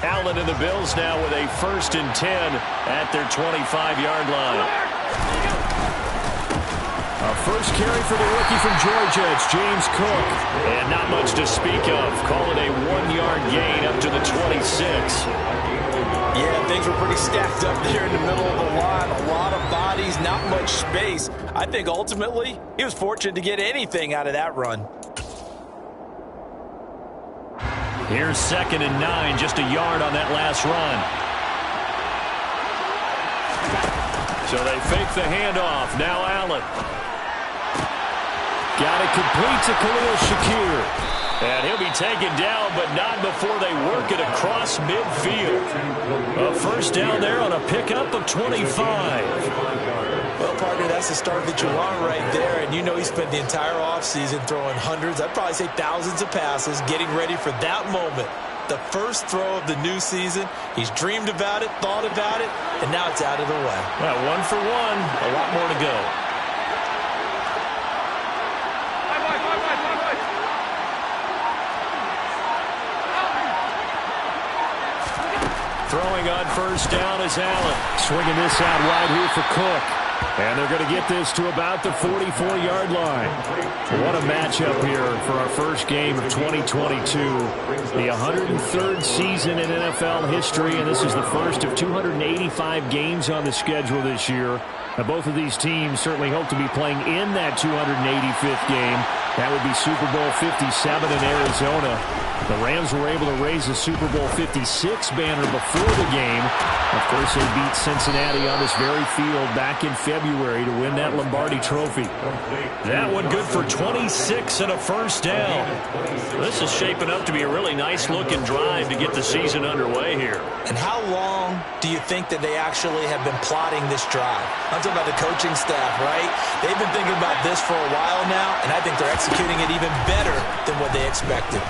Allen and the Bills now with a 1st and 10 at their 25-yard line. A first carry for the rookie from Georgia. It's James Cook. And not much to speak of. Call it a 1-yard gain up to the 26. Yeah, things were pretty stacked up there in the middle of the line. A lot of bodies, not much space. I think ultimately he was fortunate to get anything out of that run. Here's 2nd and 9, just a yard on that last run. So they fake the handoff. Now Allen. Got it complete to Khalil Shakir. And he'll be taken down, but not before they work it across midfield. A first down there on a pickup of 25. Well, partner, that's the start that you want right there. And you know he spent the entire offseason throwing hundreds, I'd probably say thousands of passes, getting ready for that moment. The first throw of the new season. He's dreamed about it, thought about it, and now it's out of the way. Well, 1 for 1, a lot more to go. Throwing on first down is Allen. Swinging this out wide here for Cook. And they're going to get this to about the 44-yard line. What a matchup here for our first game of 2022. The 103rd season in NFL history, and this is the first of 285 games on the schedule this year. Now, both of these teams certainly hope to be playing in that 285th game. That would be Super Bowl 57 in Arizona. The Rams were able to raise the Super Bowl 56 banner before the game. Of course, they beat Cincinnati on this very field back in February to win that Lombardi Trophy. That one good for 26 and a first down. This is shaping up to be a really nice-looking drive to get the season underway here. And how long do you think that they actually have been plotting this drive? I'm talking about the coaching staff, right? They've been thinking about this for a while now, and I think they're executing it even better than what they expected.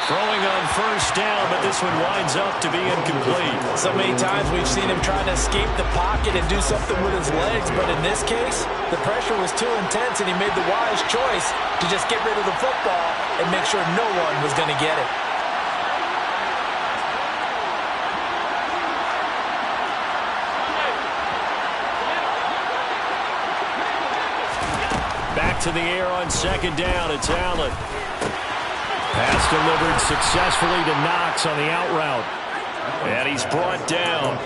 Throwing on first down, but this one winds up to be incomplete. So many times we've seen him trying to escape the pocket and do something with his legs, but in this case, the pressure was too intense and he made the wise choice to just get rid of the football and make sure no one was going to get it. Back to the air on second down. It's Allen. Pass delivered successfully to Knox on the out route. And he's brought down.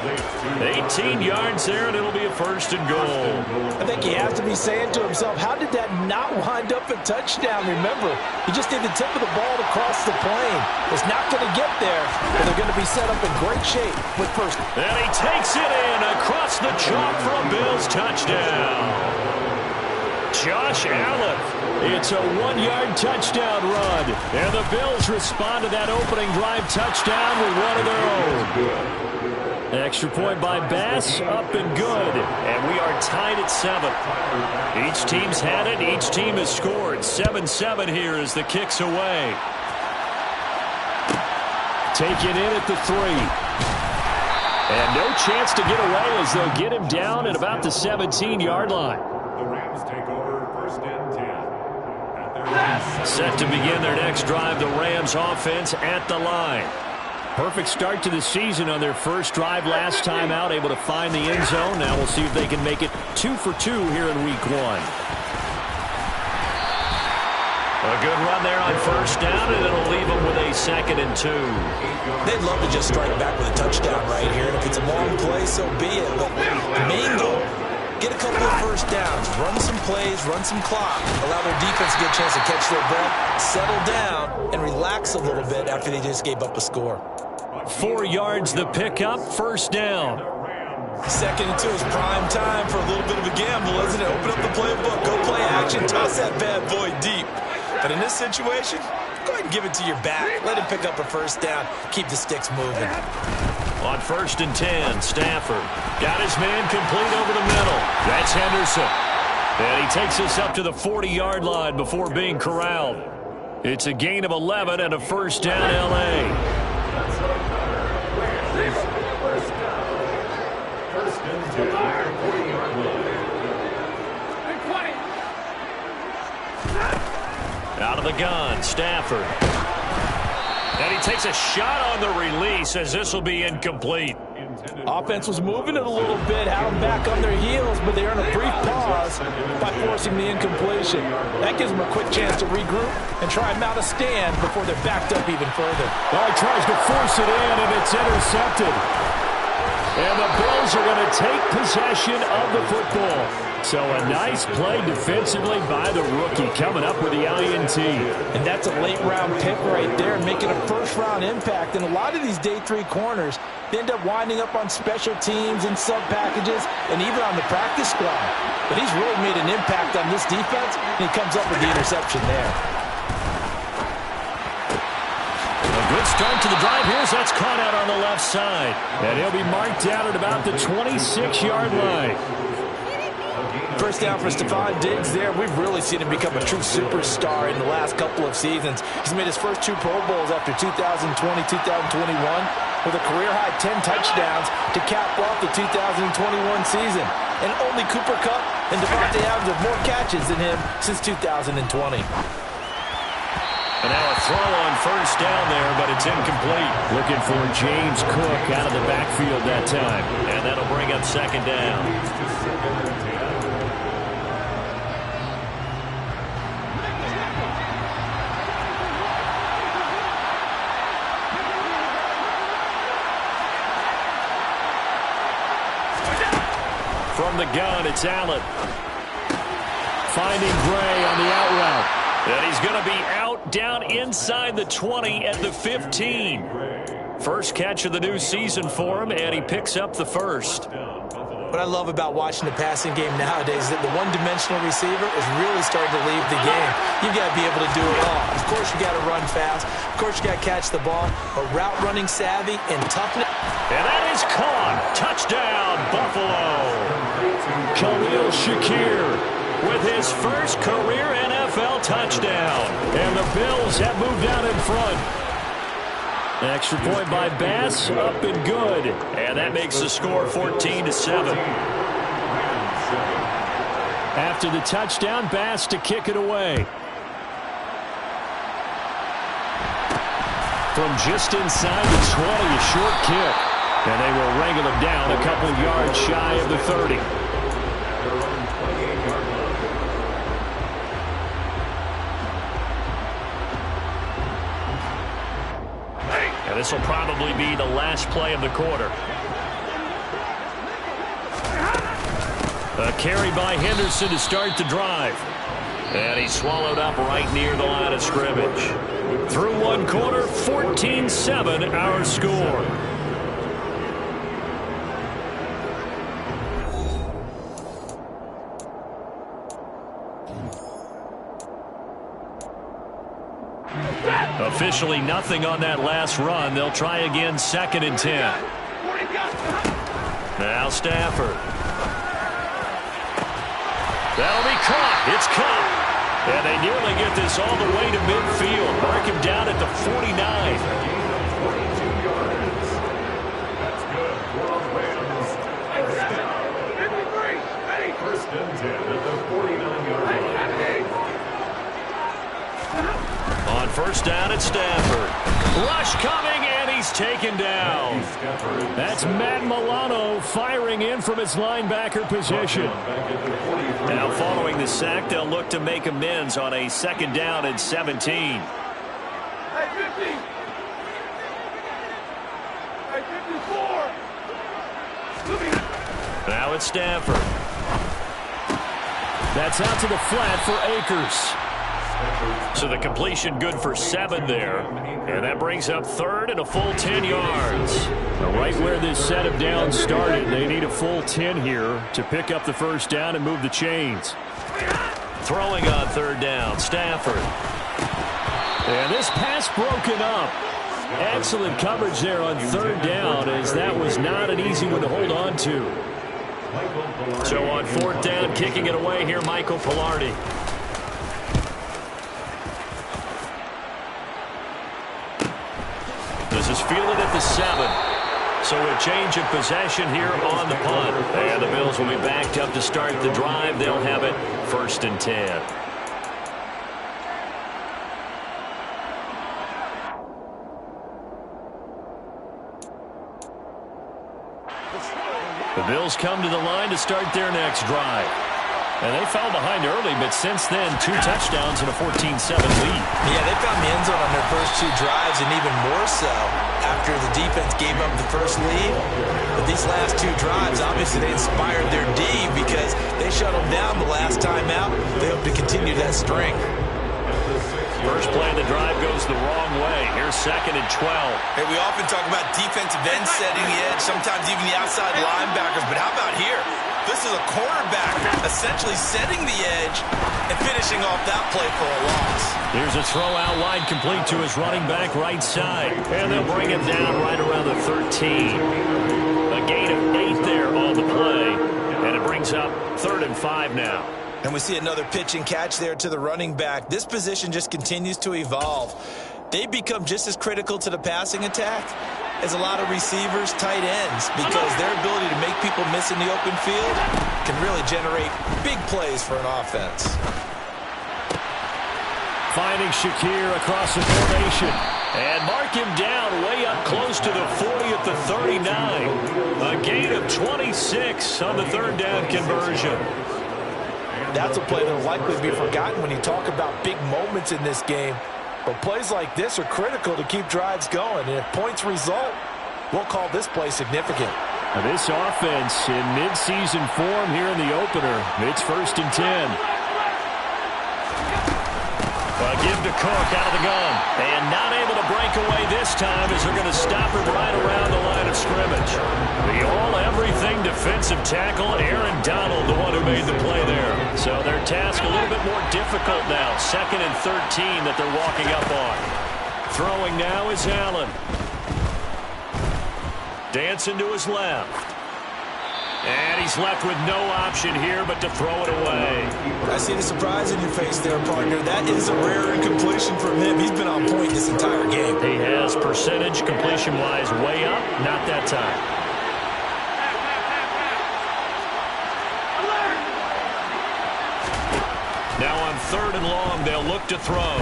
18 yards there, and it'll be a first and goal. I think he has to be saying to himself, how did that not wind up a touchdown? Remember, he just did the tip of the ball to cross the plane. It's not going to get there, but they're going to be set up in great shape with first. And he takes it in across the chalk for a Bills touchdown. Josh Allen. It's a 1-yard touchdown run. And the Bills respond to that opening drive touchdown with one of their own. An extra point by Bass, up and good. And we are tied at 7. Each team's had it. Each team has scored. 7-7 here as the kick's away. Taken in at the 3. And no chance to get away as they'll get him down at about the 17-yard line. The Rams take over 1st and 10. Set to begin their next drive, the Rams offense at the line. Perfect start to the season on their first drive last time out, able to find the end zone. Now we'll see if they can make it 2 for 2 here in week 1. A good run there on first down, and it'll leave them with a 2nd and 2. They'd love to just strike back with a touchdown right here. And if it's a long play, so be it. But the main goal, get a couple of first downs, run some plays, run some clock, allow their defense to get a chance to catch their breath, settle down, and relax a little bit after they just gave up a score. 4 yards the pickup, first down. 2nd and 2 is prime time for a little bit of a gamble, isn't it? Open up the playbook, go play action, toss that bad boy deep. But in this situation, go ahead and give it to your back. Let him pick up a first down, keep the sticks moving. On 1st and 10, Stafford got his man complete over the middle. That's Henderson. And he takes us up to the 40-yard line before being corralled. It's a gain of 11 and a first down, L.A. Out of the gun, Stafford. And he takes a shot on the release as this will be incomplete. Offense was moving it a little bit, had them back on their heels, but they earned a brief pause by forcing the incompletion. That gives them a quick chance to regroup and try and mount a stand before they're backed up even further. Well, he tries to force it in, and it's intercepted. And the Bills are going to take possession of the football. So a nice play defensively by the rookie coming up with the INT. And that's a late-round pick right there, making a first-round impact. And a lot of these day 3 corners, they end up winding up on special teams and sub-packages and even on the practice squad. But he's really made an impact on this defense, and he comes up with the interception there. A good start to the drive here as that's caught out on the left side. And he'll be marked down at about the 26-yard line. First down for Stephon Diggs there. We've really seen him become a true superstar in the last couple of seasons. He's made his first 2 Pro Bowls after 2020, 2021 with a career-high 10 touchdowns to cap off the 2021 season. And only Cooper Kupp and Devontae Adams have more catches than him since 2020. And now a throw on first down there, but it's incomplete. Looking for James Cook out of the backfield that time. And that'll bring up second down. From the gun, it's Allen. Finding Gray on the out route. And he's going to be out down inside the 20 at the 15. First catch of the new season for him, and he picks up the first. What I love about watching the passing game nowadays is that the one-dimensional receiver is really starting to leave the game. You've got to be able to do it all. Of course, you got to run fast. Of course, you got to catch the ball. But route running savvy and toughness. And that is caught. Touchdown, Buffalo. Khalil Shakir with his first career NFL touchdown. And the Bills have moved out in front. Extra point by Bass, up and good. And that makes the score 14-7. After the touchdown, Bass to kick it away. From just inside the 20, a short kick. And they will wrangle him down a couple of yards shy of the 30. And this will probably be the last play of the quarter. A carry by Henderson to start the drive. And he's swallowed up right near the line of scrimmage. Through one quarter, 14-7 our score. Officially nothing on that last run. They'll try again, 2nd and 10. Now Stafford. That'll be caught. It's caught. And they nearly get this all the way to midfield. Mark him down at the 49. First and 10 at the 49-yard line. On first down at Stafford. Rush coming, and he's taken down. That's Matt Milano firing in from his linebacker position. Now following the sack, they'll look to make amends on a 2nd down and 17. Now it's Stafford. That's out to the flat for Akers. So the completion good for 7 there. And that brings up 3rd and a full 10 yards. Right where this set of downs started, they need a full 10 here to pick up the first down and move the chains. Throwing on 3rd down, Stafford. And this pass broken up. Excellent coverage there on 3rd down, as that was not an easy one to hold on to. So on 4th down, kicking it away here, Michael Palardy. This is fielded at the 7. So a change of possession here on the punt. And the Bills will be backed up to start the drive. They'll have it 1st and 10. The Bills come to the line to start their next drive. And they fell behind early, but since then, 2 touchdowns and a 14-7 lead. Yeah, they found the end zone on their first 2 drives, and even more so after the defense gave up the first lead. But these last 2 drives, obviously they inspired their D because they shut them down the last time out. They hope to continue that string. First play of the drive goes the wrong way. Here's 2nd and 12. Hey, we often talk about defensive ends setting the edge, sometimes even the outside linebackers. But how about here? This is a cornerback essentially setting the edge and finishing off that play for a loss. Here's a throw out wide, complete to his running back right side. And they'll bring him down right around the 13. A gain of 8 there on the play. And it brings up 3rd and 5 now. And we see another pitch and catch there to the running back. This position just continues to evolve. They become just as critical to the passing attack as a lot of receivers, tight ends, because their ability to make people miss in the open field can really generate big plays for an offense. Finding Shakir across the formation. And mark him down way up close to the 40 at the 39. A gain of 26 on the 3rd down conversion. That's a play that will likely be forgotten when you talk about big moments in this game. But plays like this are critical to keep drives going. And if points result, we'll call this play significant. Now this offense in midseason form here in the opener. It's 1st and 10. Give to Cook out of the gun. And not able to break away this time as they're going to stop him right around the line of scrimmage. The all-everything defensive tackle, Aaron Donald, the one who made the play there. So their task a little bit more difficult now. 2nd and 13 that they're walking up on. Throwing now is Allen. Dancing to his left. And he's left with no option here but to throw it away. I see the surprise in your face there, partner. That is a rare incompletion from him. He's been on point this entire game. He has percentage completion-wise way up. Not that time. Now on 3rd and long, they'll look to throw.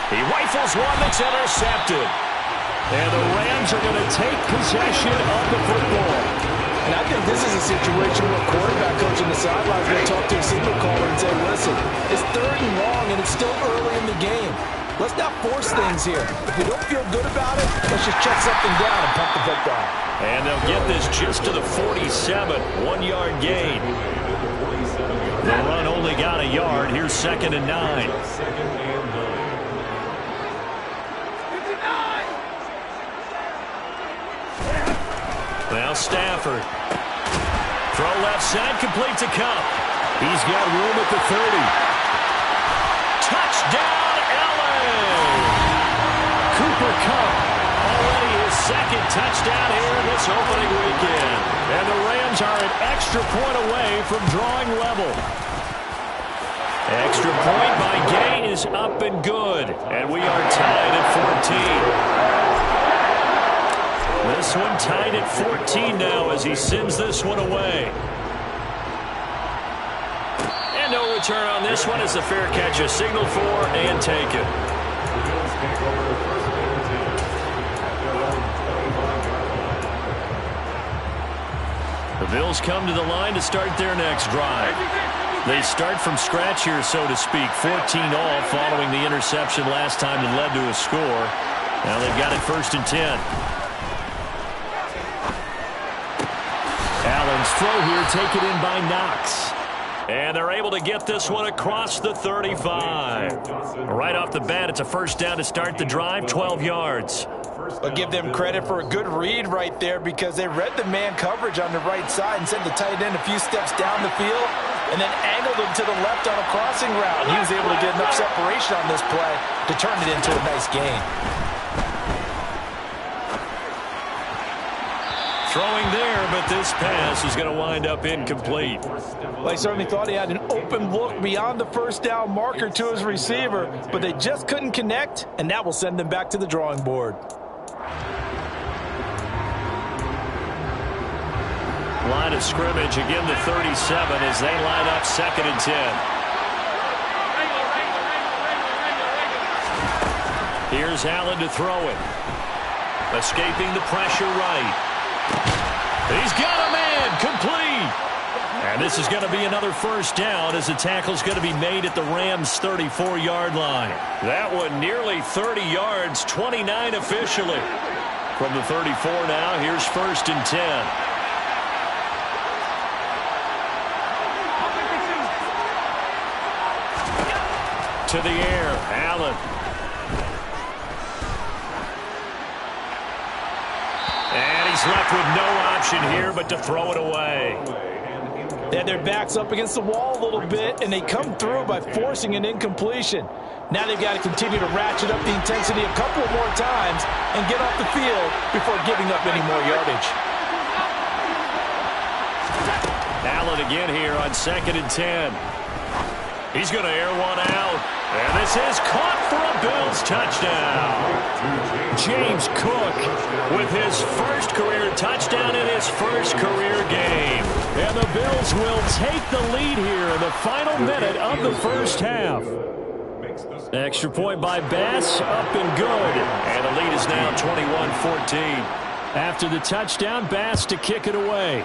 He rifles one that's intercepted. And the Rams are going to take possession of the football. And I think this is a situation where a quarterback coach on the sideline is going to talk to a signal caller and say, listen, it's 3rd and long and it's still early in the game. Let's not force things here. If we don't feel good about it, let's just check something down and pump the football. And they'll get this just to the 47, 1-yard gain. The run only got a yard. Here's 2nd and 9. Now Stafford. Throw left side, complete to Kupp. He's got room at the 30. Touchdown, LA! Cooper Kupp, already his 2nd touchdown here in this opening weekend. And the Rams are an extra point away from drawing level. Extra point by Gay is up and good. And we are tied at 14. This one tied at 14 now as he sends this one away. And no return on this one as the fair catch is signaled for and taken. The Bills come to the line to start their next drive. They start from scratch here, so to speak. 14 all following the interception last time that led to a score. Now they've got it 1st and 10. Allen's throw here taken in by Knox. And they're able to get this one across the 35. Right off the bat, it's a 1st down to start the drive, 12 yards. I'll give them credit for a good read right there because they read the man coverage on the right side and sent the tight end a few steps down the field and then angled him to the left on a crossing route. He was able to get enough separation on this play to turn it into a nice gain. Throwing there, but this pass is going to wind up incomplete. Well, I certainly thought he had an open look beyond the 1st down marker to his receiver, but they just couldn't connect, and that will send them back to the drawing board. Line of scrimmage, again the 37 as they line up 2nd and 10. Here's Allen to throw it. Escaping the pressure right. He's got a man, complete. And this is going to be another first down as the tackle's going to be made at the Rams' 34-yard line. That one nearly 30 yards, 29 officially. From the 34 now, here's 1st and 10. To the air, Allen. And he's left with no option here but to throw it away. They had their backs up against the wall a little bit, and they come through by forcing an incompletion. Now they've got to continue to ratchet up the intensity a couple more times and get off the field before giving up any more yardage. Allen again here on 2nd and 10. He's going to air one out. And this is caught for a Bills touchdown. James Cook with his first career touchdown in his first career game. And the Bills will take the lead here in the final minute of the first half. Extra point by Bass, up and good. And the lead is now 21-14. After the touchdown, Bass to kick it away.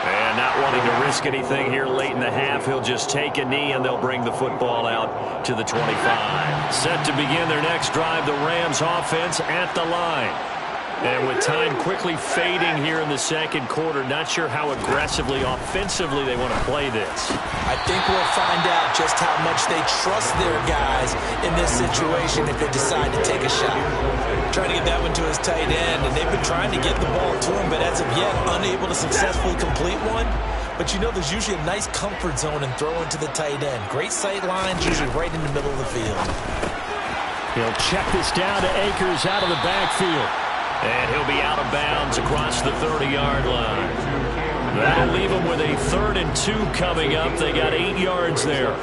And not wanting to risk anything here late in the half, he'll just take a knee and they'll bring the football out to the 25. Set to begin their next drive, the Rams offense at the line. And with time quickly fading here in the second quarter, not sure how aggressively, offensively they want to play this. I think we'll find out just how much they trust their guys in this situation if they decide to take a shot. Trying to get that one to his tight end, and they've been trying to get the ball to him, but as of yet, unable to successfully complete one. But you know there's usually a nice comfort zone in throwing to the tight end. Great sight lines, usually right in the middle of the field. He'll check this down to Akers out of the backfield. And he'll be out of bounds across the 30-yard line. That'll leave him with a 3rd and 2 coming up. They got 8 yards there.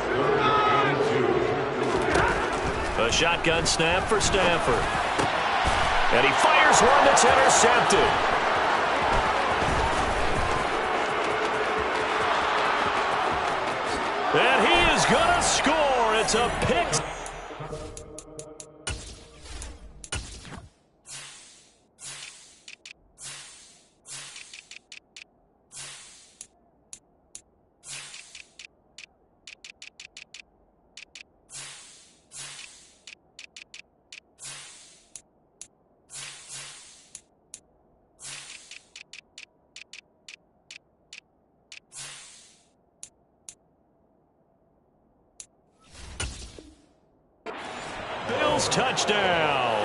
A shotgun snap for Stafford. And he fires one that's intercepted. And he is going to score. It's a pick. Touchdown.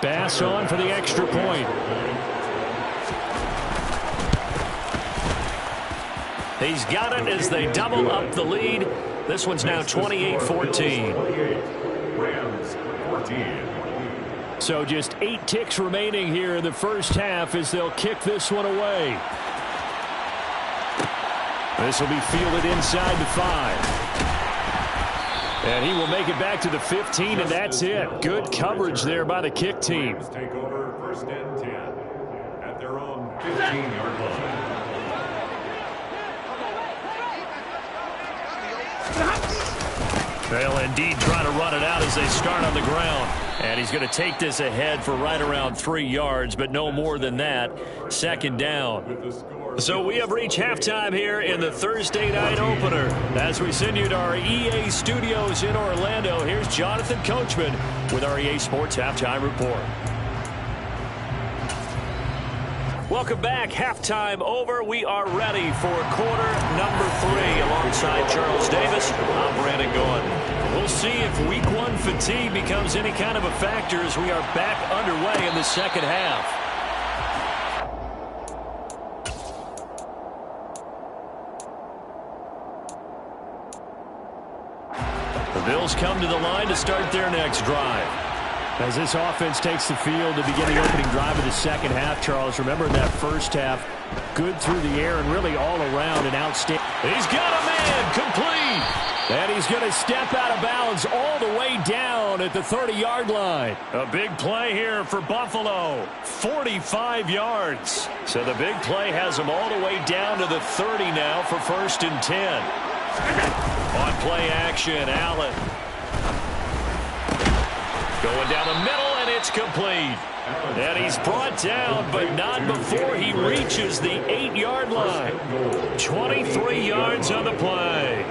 Bass on for the extra point. He's got it as they double up the lead. This one's now 28-14. So just 8 ticks remaining here in the first half as they'll kick this one away. This will be fielded inside the 5. And he will make it back to the 15, and that's it. Good coverage there by the kick team. Take over 1st and 10 at their own 15-yard line. They'll indeed try to run it out as they start on the ground. And he's going to take this ahead for right around 3 yards, but no more than that. 2nd down. So we have reached halftime here in the Thursday night opener. As we send you to our EA studios in Orlando, here's Jonathan Coachman with our EA Sports Halftime Report. Welcome back. Halftime over. We are ready for quarter number 3 alongside Charles Davis. I'm Brandon Gaudin. We'll see if week 1 fatigue becomes any kind of a factor as we are back underway in the second half. The Bills come to the line to start their next drive. As this offense takes the field to begin the opening drive of the second half, Charles, remember in that first half, good through the air and really all around an outstanding. He's got a man, complete. And he's going to step out of bounds all the way down at the 30-yard line. A big play here for Buffalo, 45 yards. So the big play has him all the way down to the 30 now for 1st and 10. On play action, Allen. Going down the middle, and it's complete. And he's brought down, but not before he reaches the 8-yard line. 23 yards on the play.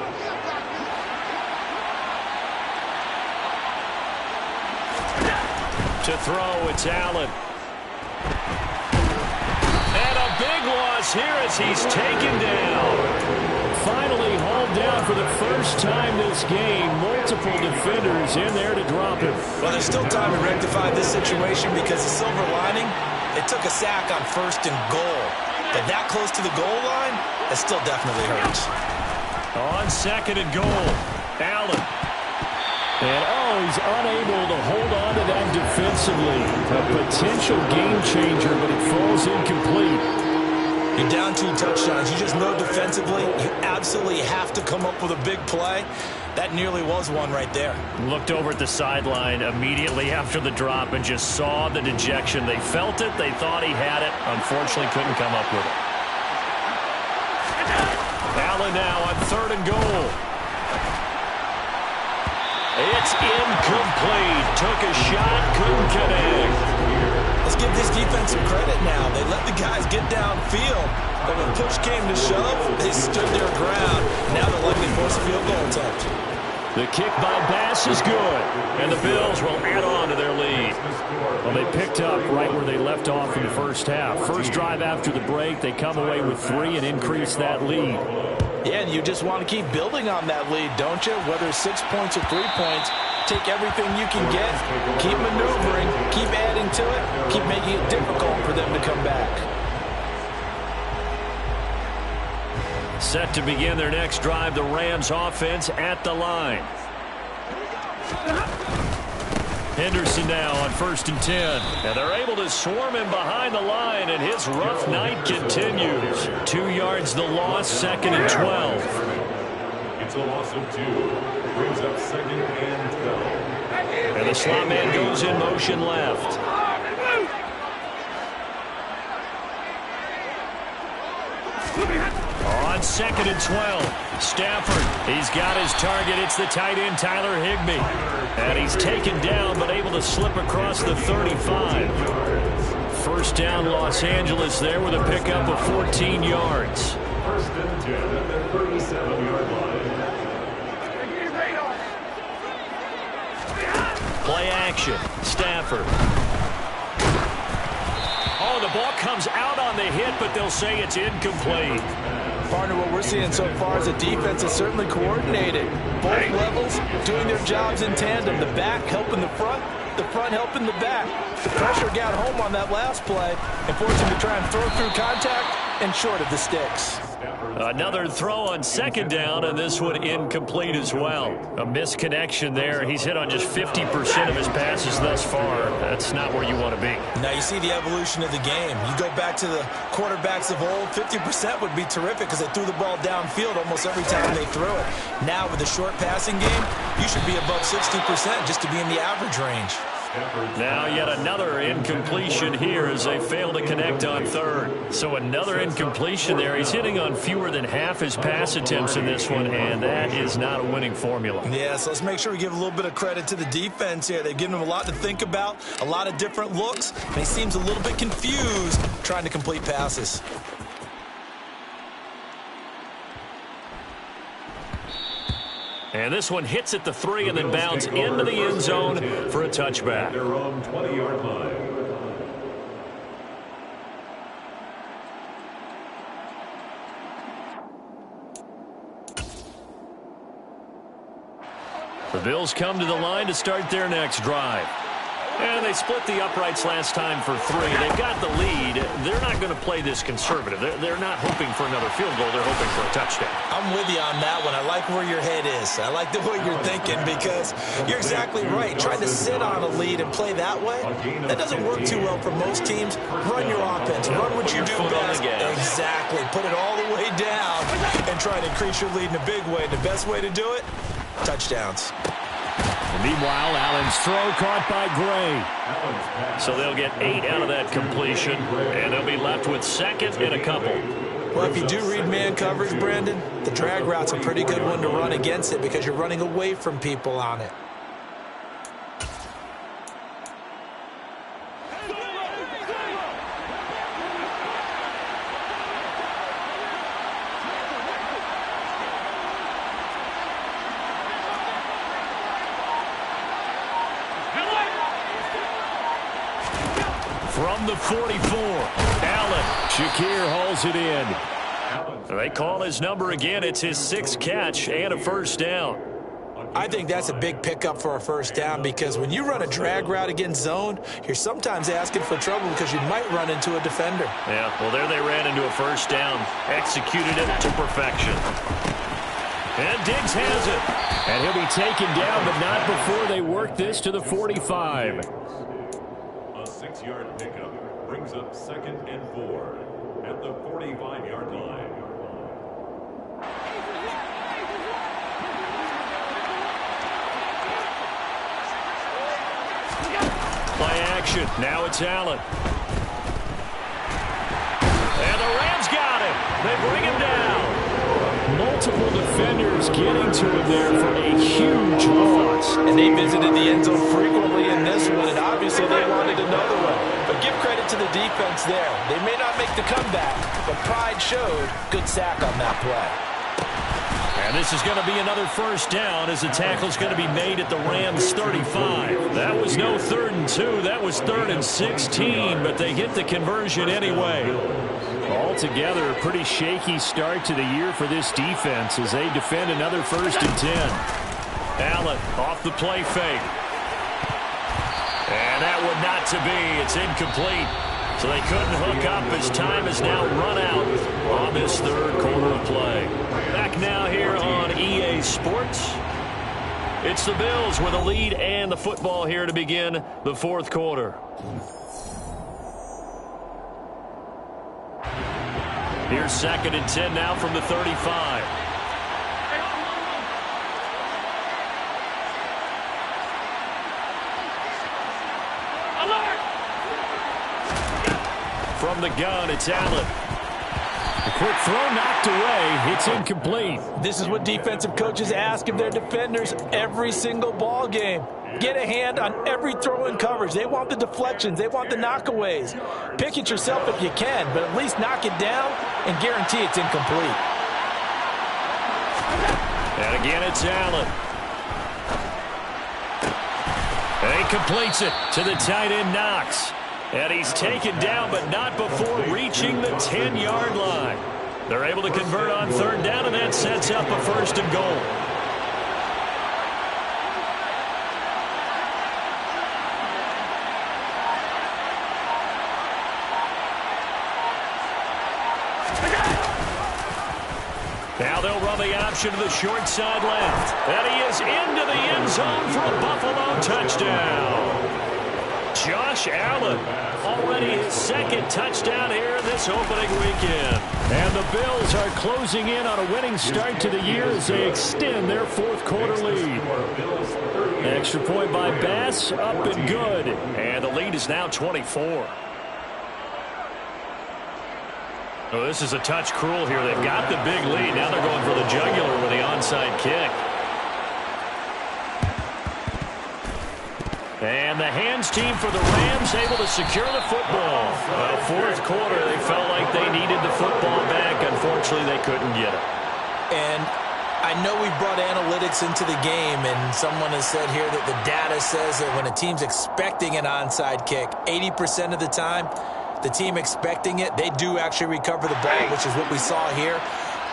To throw, it's Allen. And a big loss here as he's taken down. Finally hauled down for the first time this game. Multiple defenders in there to drop him. Well, there's still time to rectify this situation because the silver lining, it took a sack on 1st and goal. But that close to the goal line, it still definitely hurts. On 2nd and goal, Allen. And he's unable to hold on to that defensively. A potential game changer, but it falls incomplete. You're down 2 touchdowns. You just know defensively you absolutely have to come up with a big play. That nearly was one right there. Looked over at the sideline immediately after the drop and just saw the dejection. They felt it. They thought he had it. Unfortunately, couldn't come up with it. Allen now on 3rd and goal. It's incomplete. Took a shot, couldn't connect. Let's give this defense some credit now. They let the guys get downfield, but when push came to shove, they stood their ground. Now they're likely to force a field goal attempt. The kick by Bass is good, and the Bills will add on to their lead. Well, they picked up right where they left off in the first half. First drive after the break, they come away with 3 and increase that lead. Yeah, and you just want to keep building on that lead, don't you? Whether it's 6 points or 3 points, take everything you can get, keep maneuvering, keep adding to it, keep making it difficult for them to come back. Set to begin their next drive, the Rams offense at the line. Henderson now on 1st and 10. And they're able to swarm him behind the line, and his rough night continues. 2 yards the loss, 2nd and 12. It's a loss of 2. Brings up 2nd and 12. And the slot man goes in motion left. On 2nd and 12, Stafford, he's got his target. It's the tight end, Tyler Higbee. And he's taken down, but able to slip across the 35. First down, Los Angeles there with a pickup of 14 yards. 1st and 10 at the 37-yard line. Play action, Stafford. Oh, the ball comes out on the hit, but they'll say it's incomplete. Partner, what we're seeing so far is a defense that's certainly coordinated. Both levels doing their jobs in tandem. The back helping the front helping the back. The pressure got home on that last play and forced him to try and throw through contact and short of the sticks. Another throw on 2nd down, and this one incomplete as well. A misconnection there. He's hit on just 50% of his passes thus far. That's not where you want to be. Now you see the evolution of the game. You go back to the quarterbacks of old, 50% would be terrific because they threw the ball downfield almost every time they threw it. Now with the short passing game, you should be above 60% just to be in the average range. Now yet another incompletion here as they fail to connect on 3rd. So another incompletion there. He's hitting on fewer than half his pass attempts in this one, and that is not a winning formula. Yeah, so let's make sure we give a little bit of credit to the defense here. They've given him a lot to think about, a lot of different looks, and he seems a little bit confused trying to complete passes. And this one hits at the 3 and then bounds into the end zone for a touchback. Their own 20-yard line. The Bills come to the line to start their next drive. And they split the uprights last time for 3. They've got the lead. They're not going to play this conservative. They're not hoping for another field goal. They're hoping for a touchdown. I'm with you on that one. I like where your head is. I like the way you're thinking because you're exactly right. Trying to sit on a lead and play that way, that doesn't work too well for most teams. Run your offense. Run what you do best. Exactly. Put it all the way down and try to increase your lead in a big way. The best way to do it, touchdowns. Meanwhile, Allen's throw caught by Gray. So they'll get 8 out of that completion, and they'll be left with 2nd and a couple. Well, if you do read man coverage, Brandon, the drag route's a pretty good one to run against it because you're running away from people on it. From the 44, Allen. Shakir hauls it in. They call his number again. It's his 6th catch and a first down. I think that's a big pickup for a first down because when you run a drag route against zone, you're sometimes asking for trouble because you might run into a defender. Yeah, well, there they ran into a first down. Executed it to perfection. And Diggs has it. And he'll be taken down, but not before they work this to the 45. A 6-yard pickup brings up 2nd and 4 at the 45-yard line. Play action. Now it's Allen. And the Rams got him. They bring him down. Multiple defenders getting to him there for a huge loss. And they visited the end zone frequently in this one, and obviously they wanted another one. But give credit to the defense there. They may not make the comeback, but pride showed. Good sack on that play. And this is going to be another first down as the tackle is going to be made at the Rams 35. That was no 3rd and 2. That was 3rd and 16, but they get the conversion anyway. Altogether, a pretty shaky start to the year for this defense as they defend another 1st and 10. Allen off the play fake. And that would not to be. It's incomplete. So they couldn't hook up as time has now run out on this 3rd quarter of play. Back now here on EA Sports. It's the Bills with a lead and the football here to begin the 4th quarter. Here's 2nd and 10 now from the 35. From the gun, it's Allen. A quick throw knocked away. It's incomplete. This is what defensive coaches ask of their defenders every single ball game. Get a hand on every throw in coverage. They want the deflections. They want the knockaways. Pick it yourself if you can, but at least knock it down and guarantee it's incomplete. And again, it's Allen. And he completes it to the tight end, Knox. And he's taken down, but not before reaching the 10-yard line. They're able to convert on 3rd down, and that sets up a 1st and goal. Now they'll run the option to the short side left. And he is into the end zone for a Buffalo touchdown. Josh Allen, already his 2nd touchdown here this opening weekend. And the Bills are closing in on a winning start to the year as they extend their 4th quarter lead. Extra point by Bass, up and good. And the lead is now 24. Oh, this is a touch cruel here. They've got the big lead. Now they're going for the jugular with the onside kick. And the hands team for the Rams able to secure the football. 4th quarter, they felt like they needed the football back. Unfortunately, they couldn't get it. And I know we brought analytics into the game, and someone has said here that the data says that when a team's expecting an onside kick, 80% of the time, the team expecting it, they do actually recover the ball, which is what we saw here.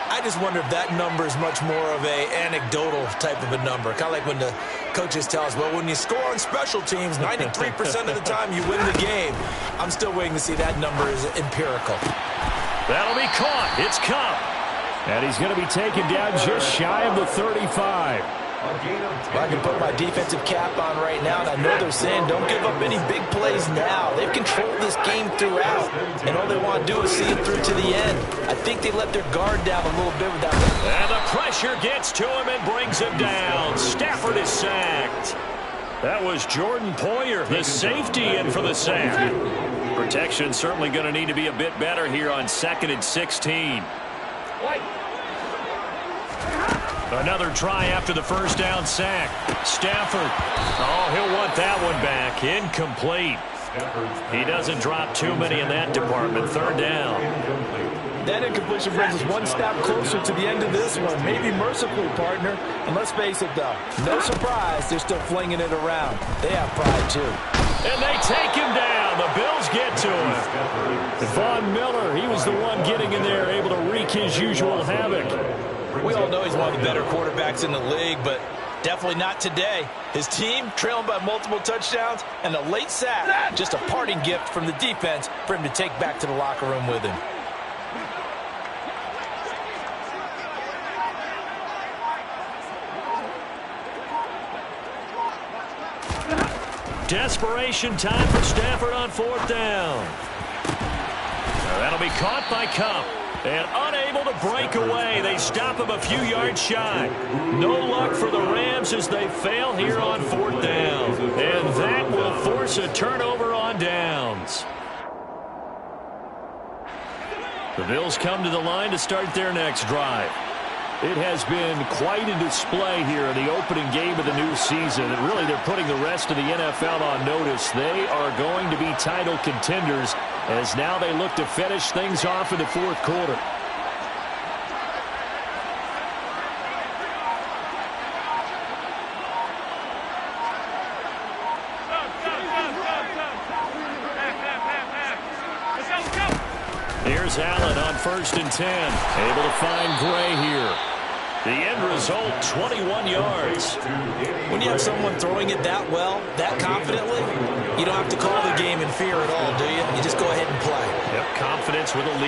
I just wonder if that number is much more of a anecdotal type of a number. Kind of like when the coaches tell us, well, when you score on special teams, 93% of the time you win the game. I'm still waiting to see that number is empirical. That'll be caught. It's Kupp. And he's going to be taken down just shy of the 35. Well, I can put my defensive cap on right now, and I know they're saying don't give up any big plays now. They've controlled this game throughout, and all they want to do is see it through to the end. I think they let their guard down a little bit with that. And the pressure gets to him and brings him down. Stafford is sacked. That was Jordan Poyer, the safety, in for the sack. Protection certainly going to need to be a bit better here on 2nd and 16. Another try after the first down sack. Stafford. Oh, he'll want that one back. Incomplete. He doesn't drop too many in that department. 3rd down. That incompletion brings us one step closer to the end of this one. Maybe mercifully, partner. And let's face it, though, no surprise, they're still flinging it around. They have pride, too. And they take him down. The Bills get to him. Von Miller, he was the one getting in there, able to wreak his usual havoc. We all know he's one of the better quarterbacks in the league, but definitely not today. His team trailing by multiple touchdowns, and a late sack, just a parting gift from the defense for him to take back to the locker room with him. Desperation time for Stafford on 4th down. That'll be caught by Kupp. And unable to break away. They stop him a few yards shy. No luck for the Rams as they fail here on 4th down. And that will force a turnover on downs. The Bills come to the line to start their next drive. It has been quite a display here in the opening game of the new season. And really, they're putting the rest of the NFL on notice. They are going to be title contenders as now they look to finish things off in the 4th quarter. Here's Allen on 1st and 10. Able to find Gray here. The end result, 21 yards. When you have someone throwing it that well, that confidently, you don't have to call the game in fear at all, do you? You just go ahead and play. Yep, confidence with a lead.